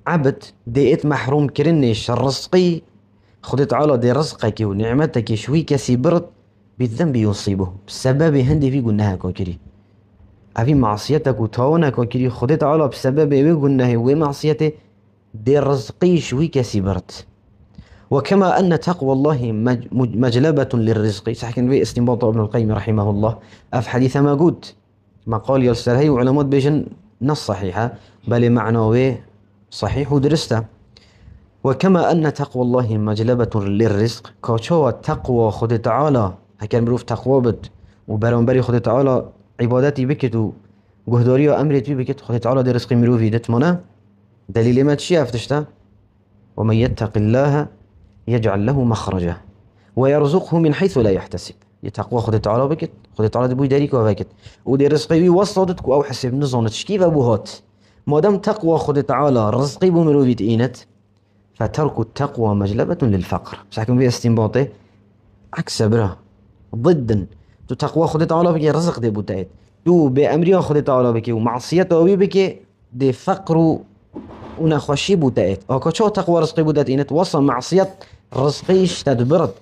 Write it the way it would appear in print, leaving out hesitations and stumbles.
عبد ديت محروم كرنيش الرزقي، خدت على دي رزقك ونعمتك شوي كسي برد بالذنب يصيبه بسبب هندي في قلناها كوكري أبي معصيتك وتوانا كوكري خدت على بسبب قلناها ومعصيته دي رزقي شوي كسي برد. وكما أن تقوى الله مجلبة للرزق صح كان في استنباط ابن القيم رحمه الله أف حديث ما قلت مقال يلسر هي وعلماء بيجن نص صحيحة بل معنوي صحيح ودرسته. وكما أن تقوى الله مجلبة للرزق كوشو التقوى خد تعالى هكذا بروف تقوى بد وبرنبري خد تعالى عبادتي بكت وجهدوري وأمري بكت خد تعالى دي رزق مروفي دتمنا دليل ما تشي أفتشته ومن يتق الله يجعل له مخرجا ويرزقه من حيث لا يحتسب. يتقوى خد تعالى بكت خد تعالى دبوي داريك وبكت ودي رزقي وصلتك أو حسب نظنتش كيف أبوهات ما دام تقوى خد تعالى رزقي بمروفي تئينت فترك التقوى مجلبة للفقر. مش حكم فيها استنباطي عكس برا ضدا تو تقوى خد تعالى بك رزق دي بوتايت تو بأمريا خد تعالى بك ومعصيته وي بك دي فقر ونخوشي بوتايت او كشو تقوى رزقي بوتايت إنت وصل معصية رزقيش تدبرت